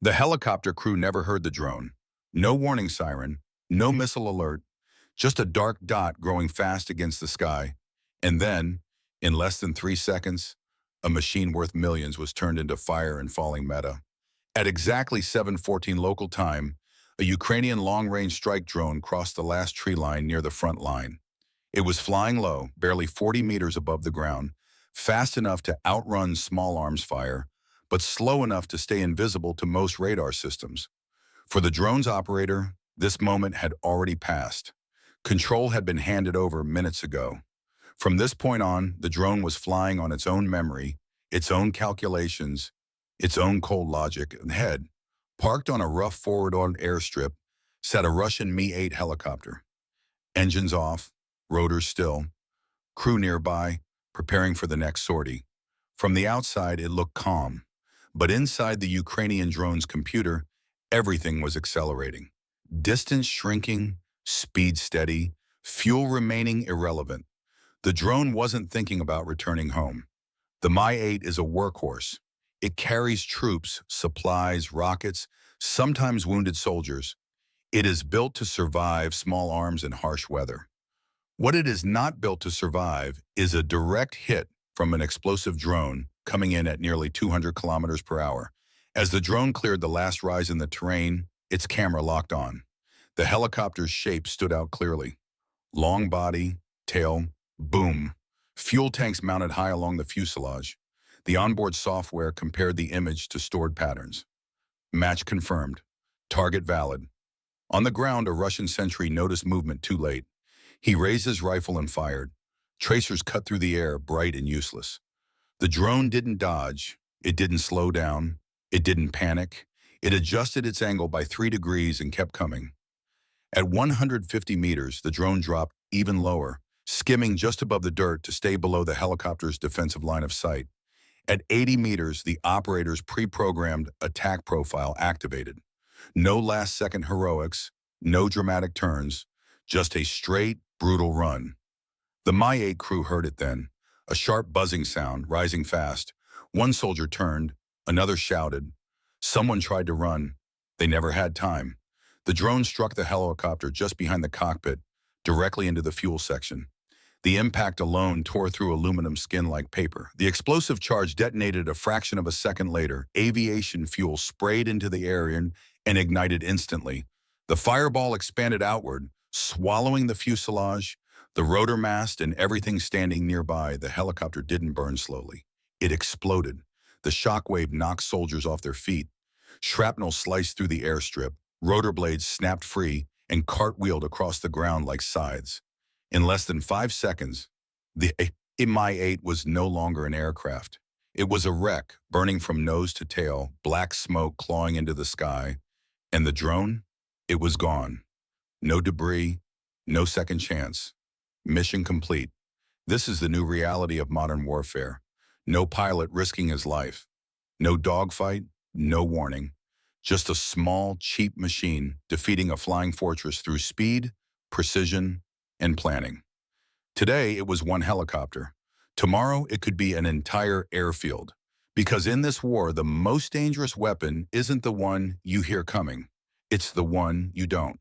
The helicopter crew never heard the drone. No warning siren, no missile alert, just a dark dot growing fast against the sky. And then, in less than 3 seconds, a machine worth millions was turned into fire and falling meta. At exactly 7:14 local time, a Ukrainian long-range strike drone crossed the last tree line near the front line. It was flying low, barely 40 meters above the ground, fast enough to outrun small arms fire, but slow enough to stay invisible to most radar systems. For the drone's operator, this moment had already passed. Control had been handed over minutes ago. From this point on, the drone was flying on its own memory, its own calculations, its own cold logic. Ahead, parked on a rough forward-on airstrip, sat a Russian Mi-8 helicopter. Engines off, rotors still, crew nearby, preparing for the next sortie. From the outside, it looked calm. But inside the Ukrainian drone's computer, everything was accelerating. Distance shrinking, speed steady, fuel remaining irrelevant. The drone wasn't thinking about returning home. The Mi-8 is a workhorse. It carries troops, supplies, rockets, sometimes wounded soldiers. It is built to survive small arms and harsh weather. What it is not built to survive is a direct hit from an explosive drone coming in at nearly 200 kilometers per hour. As the drone cleared the last rise in the terrain, its camera locked on. The helicopter's shape stood out clearly. Long body, tail, boom. Fuel tanks mounted high along the fuselage. The onboard software compared the image to stored patterns. Match confirmed. Target valid. On the ground, a Russian sentry noticed movement too late. He raised his rifle and fired. Tracers cut through the air, bright and useless. The drone didn't dodge. It didn't slow down. It didn't panic. It adjusted its angle by 3 degrees and kept coming. At 150 meters, the drone dropped even lower, skimming just above the dirt to stay below the helicopter's defensive line of sight. At 80 meters, the operator's pre-programmed attack profile activated. No last-second heroics, no dramatic turns, just a straight, brutal run. The Mi-8 crew heard it then, a sharp buzzing sound, rising fast. One soldier turned, another shouted. Someone tried to run. They never had time. The drone struck the helicopter just behind the cockpit, directly into the fuel section. The impact alone tore through aluminum skin like paper. The explosive charge detonated a fraction of a second later. Aviation fuel sprayed into the air and ignited instantly. The fireball expanded outward, swallowing the fuselage, the rotor mast, and everything standing nearby. The helicopter didn't burn slowly. It exploded. The shockwave knocked soldiers off their feet. Shrapnel sliced through the airstrip. Rotor blades snapped free and cartwheeled across the ground like scythes. In less than 5 seconds, the Mi-8 was no longer an aircraft. It was a wreck, burning from nose to tail, black smoke clawing into the sky. And the drone? It was gone. No debris, no second chance. Mission complete. This is the new reality of modern warfare. No pilot risking his life. No dogfight, no warning. Just a small, cheap machine defeating a flying fortress through speed, precision, and planning. Today, it was one helicopter. Tomorrow, it could be an entire airfield. Because in this war, the most dangerous weapon isn't the one you hear coming. It's the one you don't.